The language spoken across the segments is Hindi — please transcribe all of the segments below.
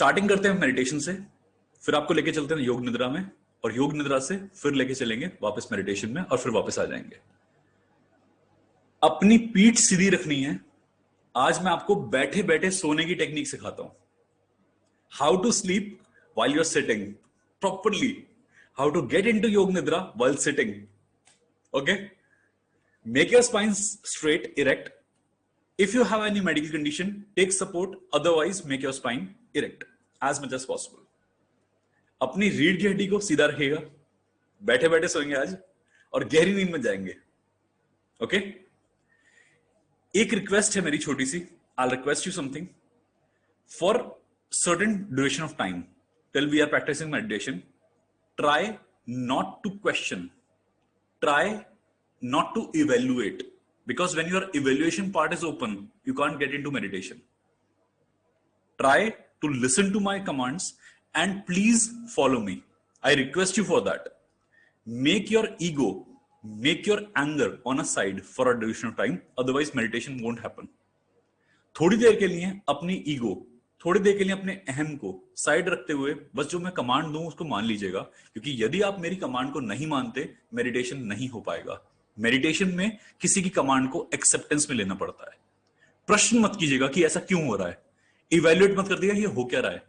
स्टार्टिंग करते हैं मेडिटेशन से, फिर आपको लेके चलते हैं योग निद्रा में, और योग निद्रा से फिर लेके चलेंगे वापस मेडिटेशन में, और फिर वापस आ जाएंगे। अपनी पीठ सीधी रखनी है। आज मैं आपको बैठे बैठे सोने की टेक्निक सिखाता हूं। How to sleep while you're sitting properly, how to get into yog nidra while sitting. Okay, make your spine straight, erect. If you have any medical condition, take support, otherwise make your spine erect as much as possible. अपनी रीढ़ की हड्डी को सीधा रखिएगा, बैठे बैठे सोएंगे आज और गहरी नींद में जाएंगे। ओके, एक रिक्वेस्ट है मेरी छोटी सी, I'll request you something. For certain duration of time till we are practicing meditation, try not to question, try not to evaluate, because when your evaluation part is open, you can't get into meditation. Try to listen to my commands and please follow me. I request you for that. Make your ego, make your anger on a side for a duration of time, otherwise meditation won't happen. थोड़ी देर के लिए अपनी ईगो, थोड़ी देर के लिए अपने अहम को साइड रखते हुए बस जो मैं कमांड दूं उसको मान लीजिएगा, क्योंकि यदि आप मेरी कमांड को नहीं मानते, मेडिटेशन नहीं हो पाएगा। मेडिटेशन में किसी की कमांड को एक्सेप्टेंस में लेना पड़ता है। प्रश्न मत कीजिएगा कि ऐसा क्यों हो रहा है, इवैल्यूएट मत कर दिया ये हो क्या रहा है,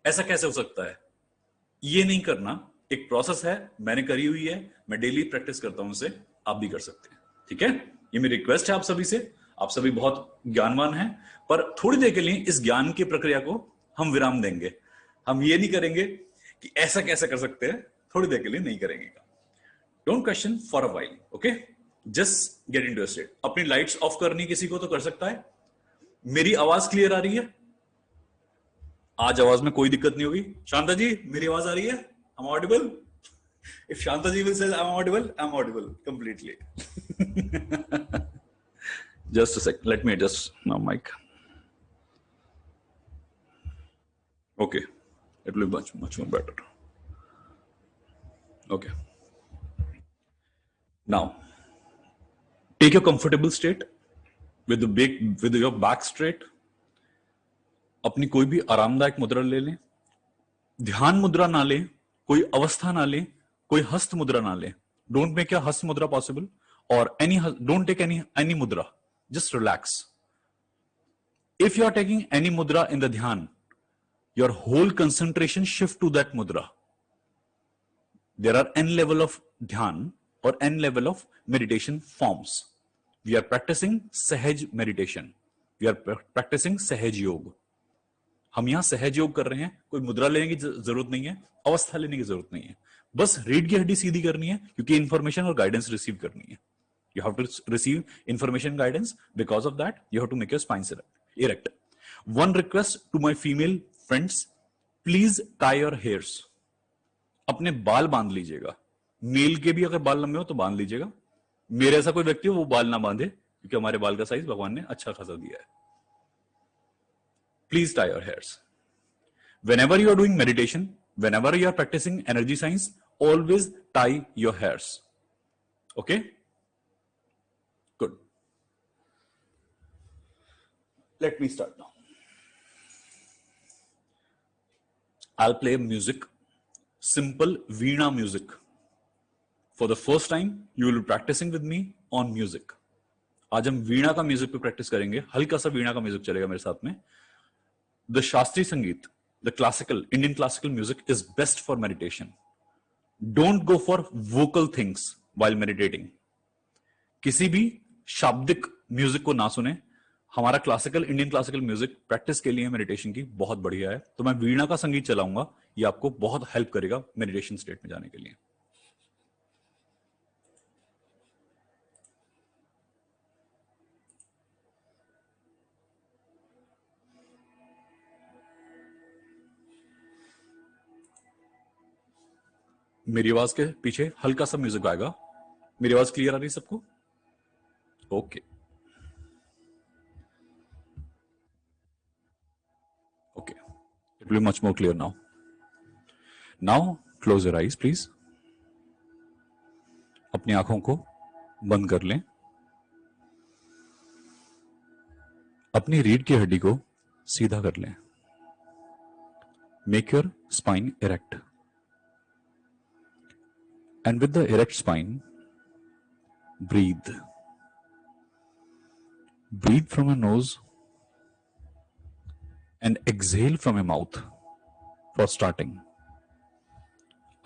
ऐसा कैसे हो सकता है, ये नहीं करना। एक प्रोसेस है, मैंने करी हुई है, मैं डेली प्रैक्टिस करता हूं उसे, आप भी कर सकते हैं। ठीक है, ये मेरी रिक्वेस्ट है आप सभी से। आप सभी बहुत ज्ञानवान हैं, पर थोड़ी देर के लिए इस ज्ञान की प्रक्रिया को हम विराम देंगे। हम ये नहीं करेंगे कि ऐसा कैसे कर सकते हैं, थोड़ी देर के लिए नहीं करेंगे। Don't question for a while, okay, just get into a state. अपनी लाइट्स ऑफ करनी किसी को तो कर सकता है। मेरी आवाज क्लियर आ रही है? आज आवाज में कोई दिक्कत नहीं होगी। शांता जी, मेरी आवाज आ रही है? I am audible? If Shanta ji will say I am audible completely. Just a sec. Let me adjust my mic. Okay, it will be much more better. Okay. Now, take your comfortable state with your back straight. अपनी कोई भी आरामदायक मुद्रा ले लें। ध्यान मुद्रा ना लें, कोई अवस्था ना लें, कोई हस्त मुद्रा ना लें। Don't make a हस्त मुद्रा possible or don't take any mudra. Just relax. If you are taking any mudra in the dhyan, your whole concentration shift to that mudra. There are n level of dhyan or n level of meditation forms. We are practicing सहज meditation. We are practicing सहज योग. हम यहां सहज योग कर रहे हैं, कोई मुद्रा लेने की जरूरत नहीं है, अवस्था लेने की जरूरत नहीं है, बस रीढ़ की हड्डी सीधी करनी है, क्योंकि इंफॉर्मेशन और गाइडेंस रिसीव करनी है। You have to receive information guidance. Because of that, you have to make your spine erect. One request to my female friends, please tie your hairs. अपने बाल बांध लीजिएगा। मेल के भी अगर बाल लंबे हो तो बांध लीजिएगा। मेरे ऐसा कोई व्यक्ति हो वो बाल ना बांधे, क्योंकि हमारे बाल का साइज भगवान ने अच्छा खासा दिया है। Please tie your hairs. Whenever you are doing meditation, whenever you are practicing energy science, always tie your hairs. Okay? Good. Let me start now. I'll play music, simple Veena music. For the first time, you will be practicing with me on music. आज हम वीणा का म्यूजिक पे प्रैक्टिस करेंगे। हल्का सा वीणा का म्यूजिक चलेगा मेरे साथ में। द शास्त्रीय संगीत, the classical, Indian classical music is best for meditation. Don't go for vocal things while meditating. किसी भी शाब्दिक म्यूजिक को ना सुने। हमारा classical, Indian classical music practice के लिए मेडिटेशन की बहुत बढ़िया है। तो मैं वीणा का संगीत चलाऊंगा, ये आपको बहुत हेल्प करेगा मेडिटेशन स्टेट में जाने के लिए। मेरी आवाज के पीछे हल्का सा म्यूजिक आएगा। मेरी आवाज क्लियर आ रही है सबको? Okay okay, it will be much more clear now. Now close your eyes please. अपनी आंखों को बंद कर लें। अपनी रीढ़ की हड्डी को सीधा कर लें। Make your spine erect. And with the erect spine, breathe. Breathe from your nose and exhale from your mouth for starting.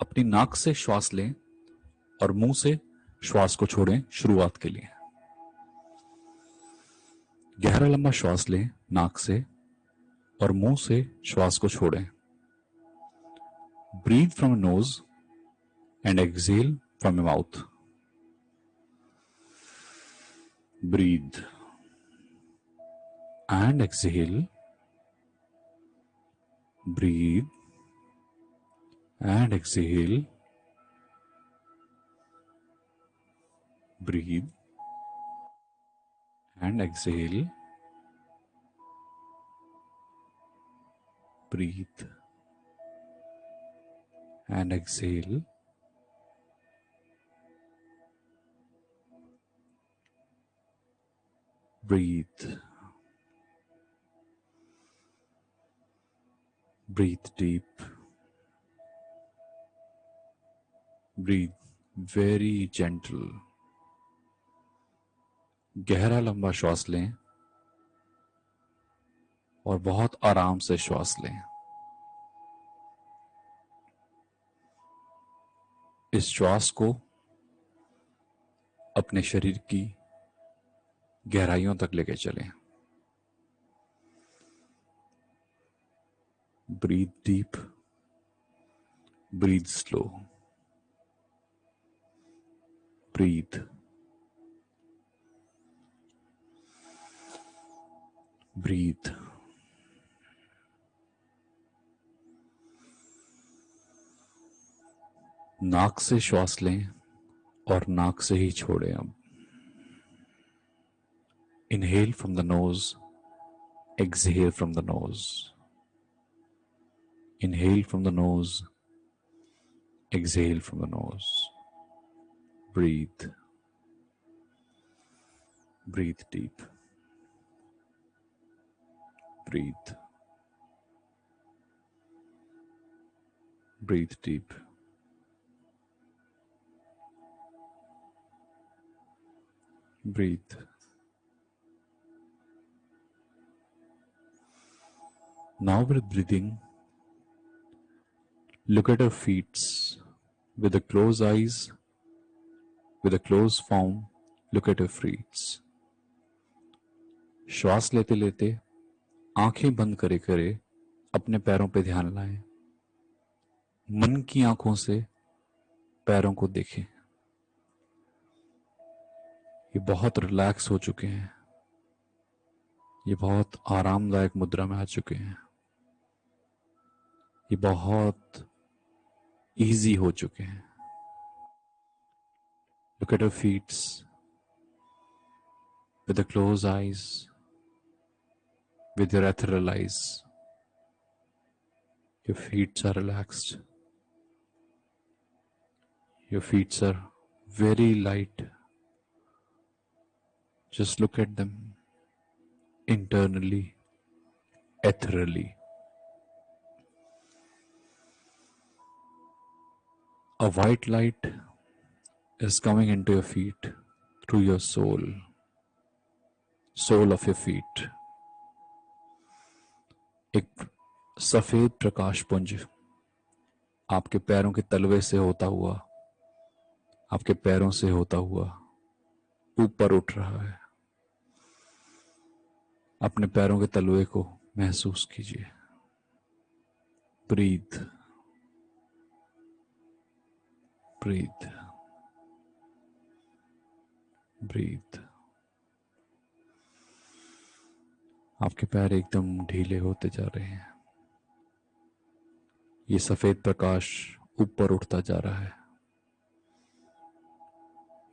अपनी नाक से श्वास लें और मुंह से श्वास को छोड़ें शुरुआत के लिए. गहरा लंबा श्वास लें नाक से और मुंह से श्वास को छोड़ें. Breathe from your nose and exhale from your mouth. Breathe and exhale. Breathe and exhale. Breathe and exhale. Breathe and exhale. Breathe. Breathe deep. Breathe very gentle. गहरा लंबा श्वास लें और बहुत आराम से श्वास लें. इस श्वास को अपने शरीर की गहराइयों तक लेके चलें. Breathe deep. Breathe slow. Breathe. Breathe. नाक से श्वास लें और नाक से ही छोड़ें. अब inhale from the nose, exhale from the nose. Inhale from the nose, exhale from the nose. Breathe. Breathe deep. Breathe. Breathe deep. Breathe. Now with breathing, look at your feet with the closed eyes, with a closed palm, look at your feet. श्वास लेते लेते आंखें बंद करे करे अपने पैरों पे ध्यान लाएं. मन की आंखों से पैरों को देखें. ये बहुत रिलैक्स हो चुके हैं. ये बहुत आरामदायक मुद्रा में आ चुके हैं. ये बहुत इजी हो चुके हैं. Look at your feet with the closed eyes, with your ethereal eyes. Your feet are relaxed. Your feet are very light. Just look at them internally, ethereally. A white light is coming into your feet through your soul of your feet. एक सफेद प्रकाश पुंज आपके पैरों के तलवे से होता हुआ, आपके पैरों से होता हुआ ऊपर उठ रहा है. अपने पैरों के तलवे को महसूस कीजिए. ब्रीथ. ब्रीथ. ब्रीथ. आपके पैर एकदम ढीले होते जा रहे हैं. ये सफेद प्रकाश ऊपर उठता जा रहा है.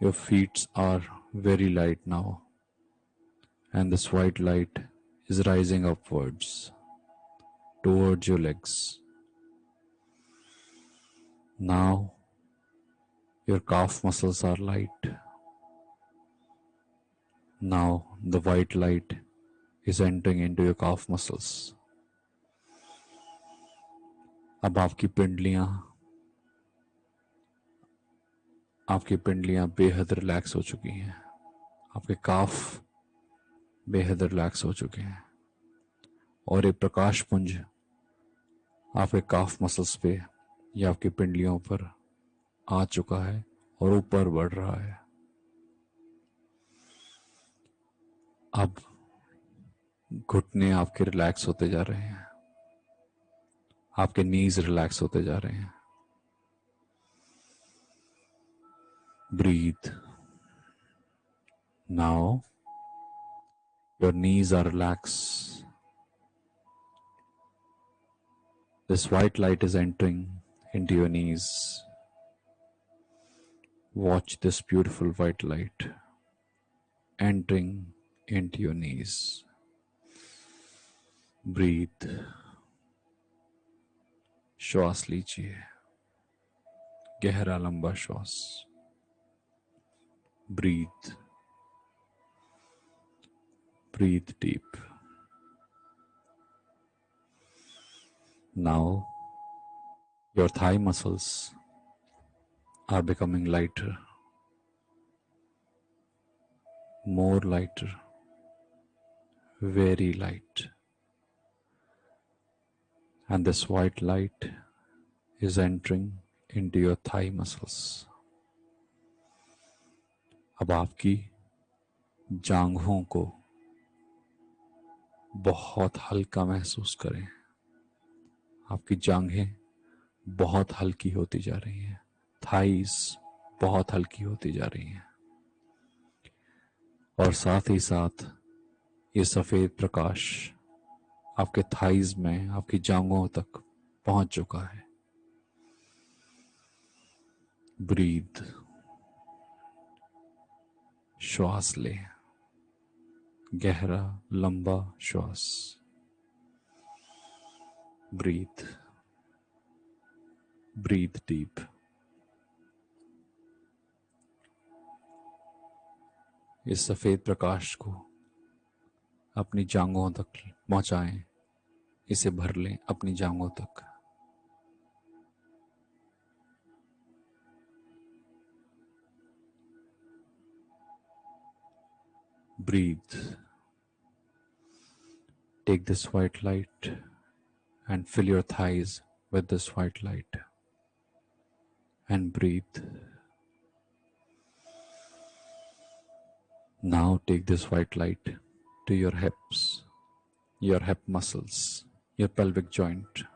Your feet are very light now, and this white light is rising upwards towards your legs. Now your calf muscles are light. Now the white light is entering into your calf muscles. अब आपकी पिंडलियां बेहद रिलैक्स हो चुकी हैं। आपके काफ बेहद रिलैक्स हो चुके हैं और एक प्रकाश पुंज आपके काफ मसल्स पे या आपकी पिंडलियों पर आ चुका है और ऊपर बढ़ रहा है। अब घुटने आपके रिलैक्स होते जा रहे हैं, आपके नीज रिलैक्स होते जा रहे हैं। Breathe. Now your knees are relaxed. This white light is entering into your knees. Watch this beautiful white light entering into your knees. Breathe. श्वास लीजिए, गहरा लंबा श्वास। Breathe. Breathe deep. Now your thigh muscles are becoming lighter, more lighter, very light. And this white light is entering into your thigh muscles. अब आपकी जांघों को बहुत हल्का महसूस करें। आपकी जांघें बहुत हल्की होती जा रही हैं, थाइस बहुत हल्की होती जा रही हैं और साथ ही साथ ये सफेद प्रकाश आपके थाइस में, आपकी जांघों तक पहुंच चुका है। ब्रीथ। श्वास लें, गहरा लंबा श्वास। ब्रीथ। Breathe deep. इस सफेद प्रकाश को अपनी जांघों तक पहुंचाएं, इसे भर लें अपनी जांघों तक। Breathe. Take this white light and fill your thighs with this white light. And breathe. Now take this white light to your hips, your hip muscles, your pelvic joint.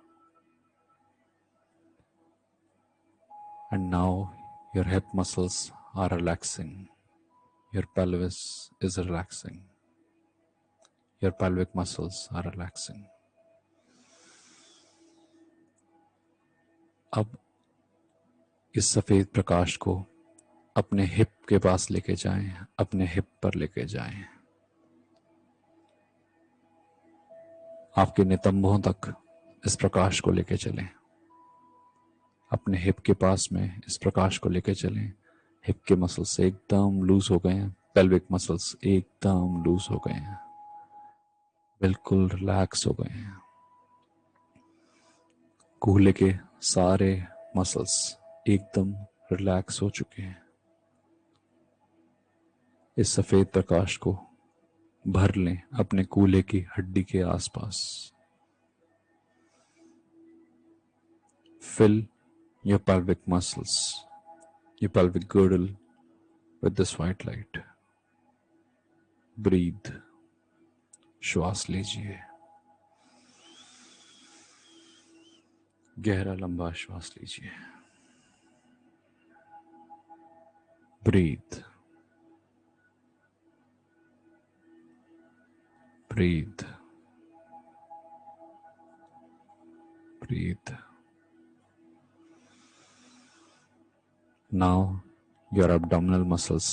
And now your hip muscles are relaxing. Your pelvis is relaxing. Your pelvic muscles are relaxing. अब इस सफेद प्रकाश को अपने हिप के पास लेके जाएं, अपने हिप पर लेके जाएं। आपके नितंबों तक इस प्रकाश को लेके चलें। अपने हिप के पास में इस प्रकाश को लेके चलें। हिप के मसल्स एकदम लूज हो गए हैं, पेल्विक मसल्स एकदम लूज हो गए हैं, बिल्कुल रिलैक्स हो गए हैं। कूल्हे के सारे मसल्स एकदम रिलैक्स हो चुके हैं। इस सफेद प्रकाश को भर लें अपने कूल्हे की हड्डी के आसपास। Fill your pelvic muscles, your pelvic girdle with this white light. Breathe. श्वास लीजिए, गहरा लंबा श्वास लीजिए। Breathe. Breathe. Breathe. Now your abdominal muscles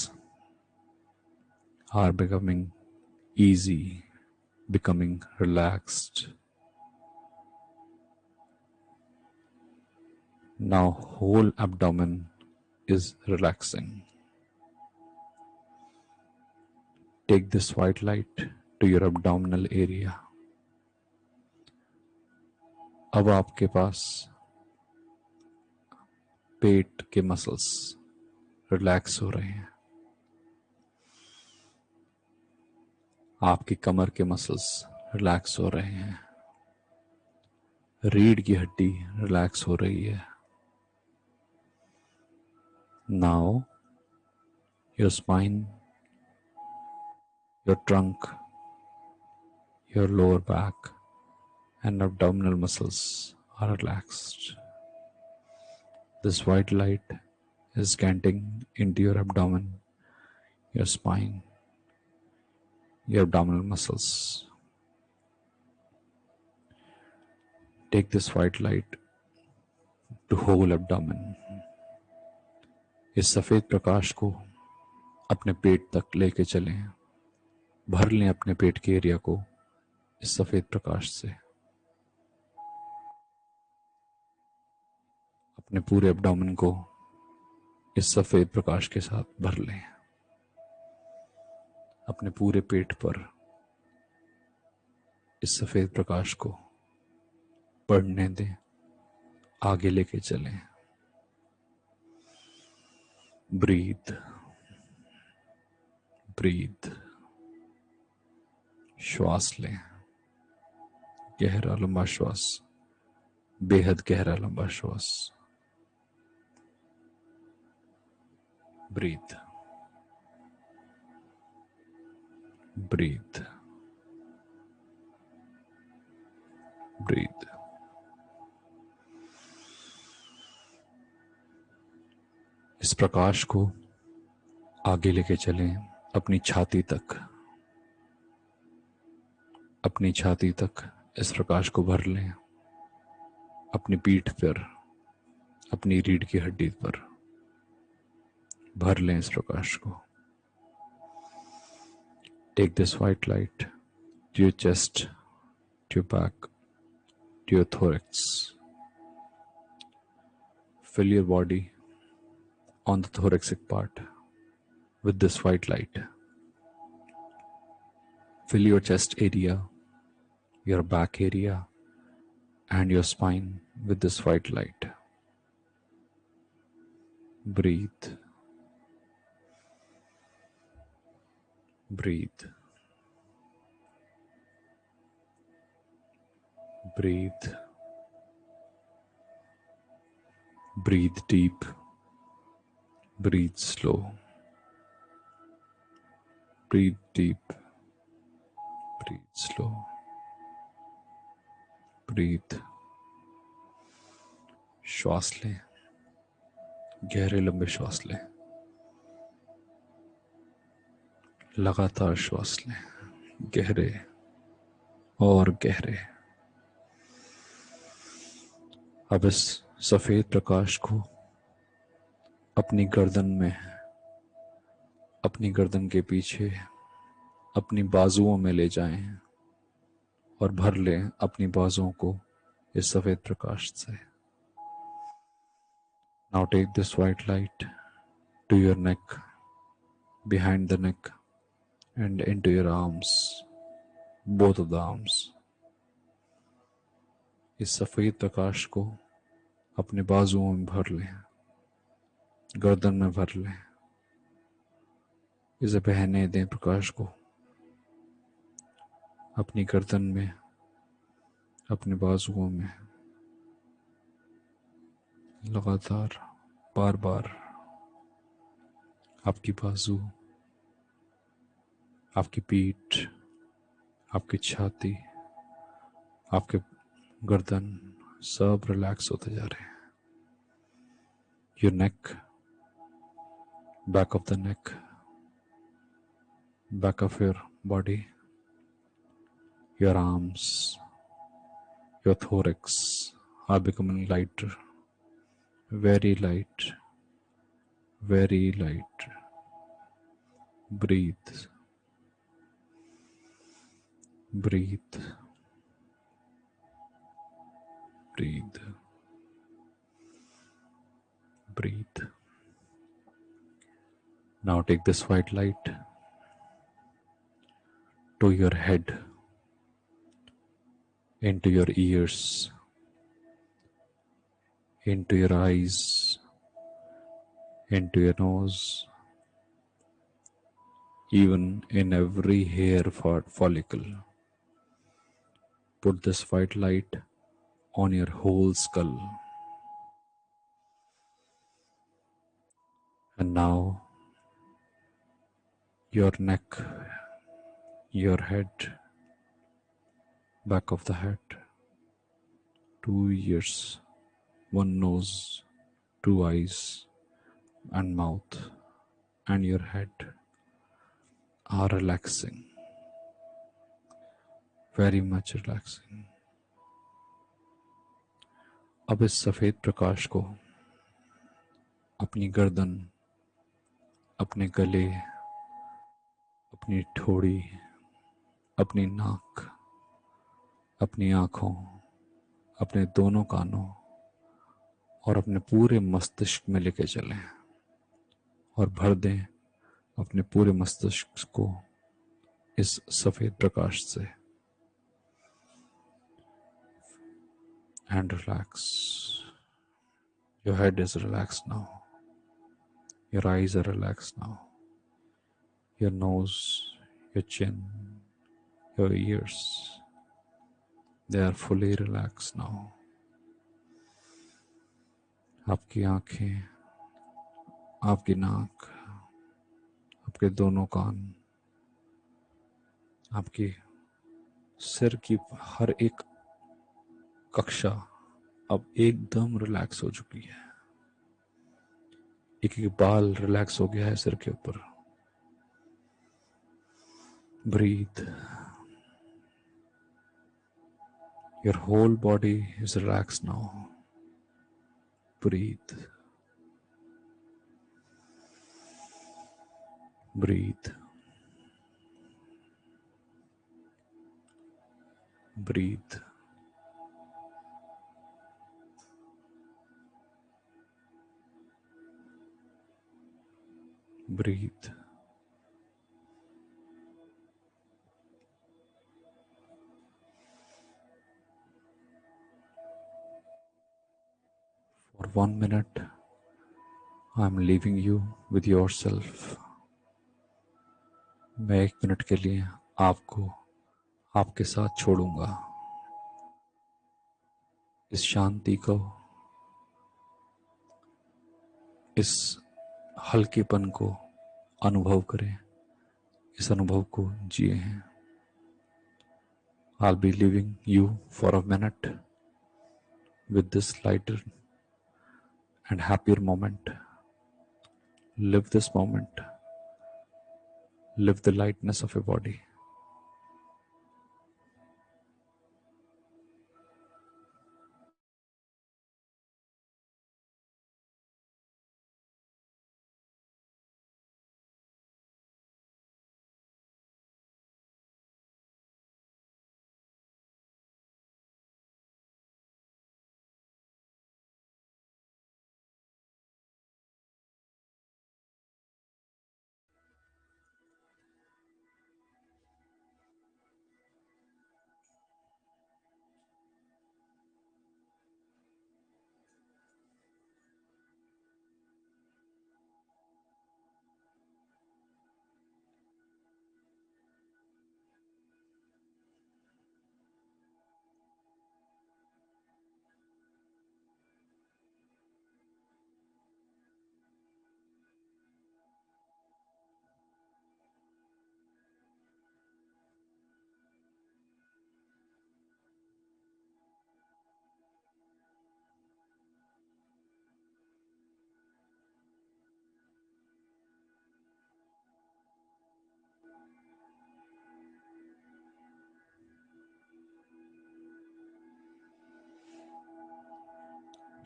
are becoming easy, becoming relaxed. Now whole abdomen is relaxing. Take this white light to your abdominal area. अब आपके पास पेट के मसल्स रिलैक्स हो रहे हैं, आपकी कमर के मसल्स रिलैक्स हो रहे हैं, रीढ़ की हड्डी रिलैक्स हो रही है। Now your spine, your trunk, your lower back and abdominal muscles are relaxed. This white light is getting into your abdomen, your spine, your abdominal muscles. Take this white light to whole abdomen. इस सफेद प्रकाश को अपने पेट तक लेके चलें, भर लें अपने पेट के एरिया को इस सफेद प्रकाश से। अपने पूरे एब्डोमेन को इस सफेद प्रकाश के साथ भर लें। अपने पूरे पेट पर इस सफेद प्रकाश को बढ़ने दें, आगे लेके चलें। Breathe, breathe. श्वास लें, गहरा लंबा श्वास, बेहद गहरा लंबा श्वास। Breathe, breathe, breathe. इस प्रकाश को आगे लेके चलें अपनी छाती तक। अपनी छाती तक इस प्रकाश को भर लें, अपनी पीठ पर, अपनी रीढ़ की हड्डी पर भर लें इस प्रकाश को। Take this white light to your chest, to your back, to your thorax. Fill your body on the thoracic part with this white light. Fill your chest area, your back area, and your spine with this white light. Breathe, breathe, breathe. Breathe deep, breathe slow. Breathe deep, breathe slow. Breathe. श्वास लें, गहरे लंबे श्वास लें, लगातार श्वास लें, गहरे और गहरे। अब इस सफेद प्रकाश को अपनी गर्दन में, अपनी गर्दन के पीछे, अपनी बाजुओं में ले जाएं और भर लें अपनी बाजुओं को इस सफेद प्रकाश से। Now take this white light to your neck, behind the neck, and into your arms, both of the arms. इस सफेद प्रकाश को अपने बाजुओं में भर लें, गर्दन में भर लें। इसे बहने दें प्रकाश को अपनी गर्दन में, अपने बाजुओं में, लगातार बार बार। आपकी बाजू, आपकी पीठ, आपकी छाती, आपके गर्दन सब रिलैक्स होते जा रहे हैं। Your neck, back of the neck, back of your body, your arms, your thorax are becoming lighter, very light, very light. Breathe, breathe, breathe, breathe. Now take this white light to your head, into your ears, into your eyes, into your nose, even in every hair follicle. Put this white light on your whole skull. And now your neck, your head, back of the head, 2 ears, 1 nose, 2 eyes, and mouth, and your head are relaxing, very much relaxing. अब इस सफेद प्रकाश को अपनी गर्दन, अपने गले, अपनी ठोड़ी, अपनी नाक, अपनी आंखों, अपने दोनों कानों और अपने पूरे मस्तिष्क में लेके चलें और भर दें अपने पूरे मस्तिष्क को इस सफेद प्रकाश से. And relax. Your head is relaxed now. Your eyes are relaxed now. Your nose, your chin, your ears, they are fully relaxed now. आपकी आंखें, आपकी नाक, आपके दोनों कान, आपकी सिर की हर एक कक्षा अब एकदम रिलैक्स हो चुकी है. एक एक बाल रिलैक्स हो गया है सिर के ऊपर. Breathe. Your whole body is relaxed now. Breathe. Breathe. Breathe. Breathe. For 1 minute, I'm leaving you with yourself. मैं 1 मिनट के लिए आपको आपके साथ छोड़ूंगा. इस शांति को, इस हल्केपन को अनुभव करें, इस अनुभव को जिए हैं. I'll be leaving you for a minute with this lighter and happier moment. Live this moment. Live the lightness of your body.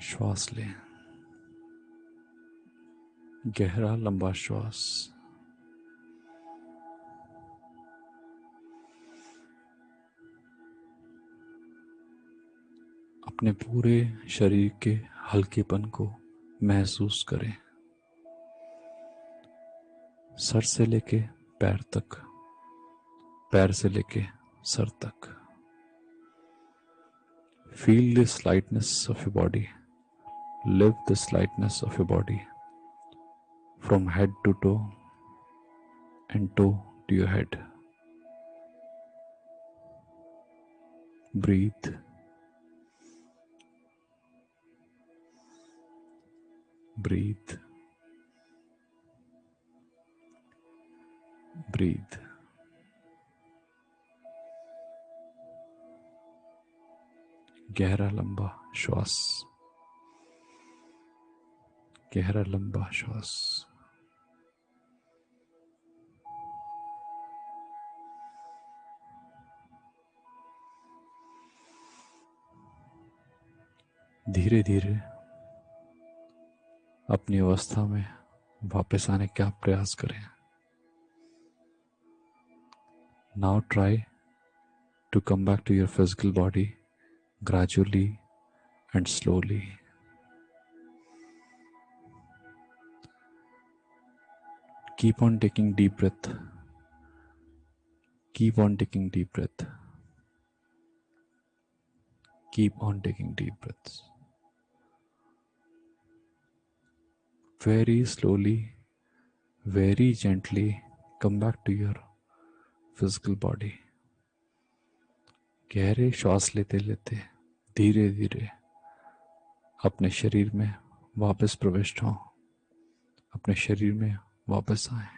श्वास लें, गहरा लंबा श्वास. अपने पूरे शरीर के हल्केपन को महसूस करें, सर से लेके पैर तक, पैर से लेके सर तक. Feel this lightness of your body. Live this lightness of your body from head to toe and toe to your head. Breathe. Breathe. Breathe. गहरा लंबा श्वास. गहरा लंबा श्वास. धीरे धीरे अपनी अवस्था में वापस आने का प्रयास करें. Now try to come back to your physical body gradually and slowly. Keep on taking deep breath. Keep on taking deep breath. Keep on taking deep breaths. Very slowly, very gently come back to your physical body. गहरे श्वास लेते लेते धीरे धीरे अपने शरीर में वापस प्रविष्ट हों. अपने शरीर में वापस आए.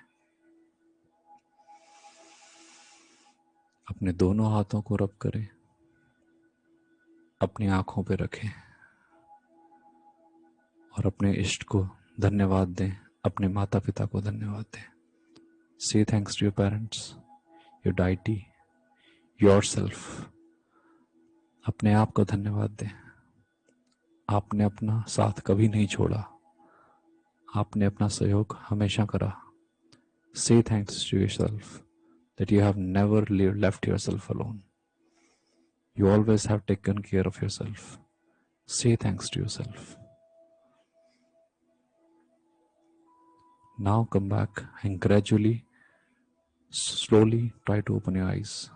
अपने दोनों हाथों को रब करें. अपनी आंखों पे रखें और अपने इष्ट को धन्यवाद दें. अपने माता पिता को धन्यवाद दें. Say thanks to your parents, your deity, yourself. अपने आप को धन्यवाद दें. आपने अपना साथ कभी नहीं छोड़ा. आपने अपना सहयोग हमेशा करा. Say thanks to yourself that you have never left yourself alone. You always have taken care of yourself. Say thanks to yourself. Now come back and gradually, slowly try to open your eyes.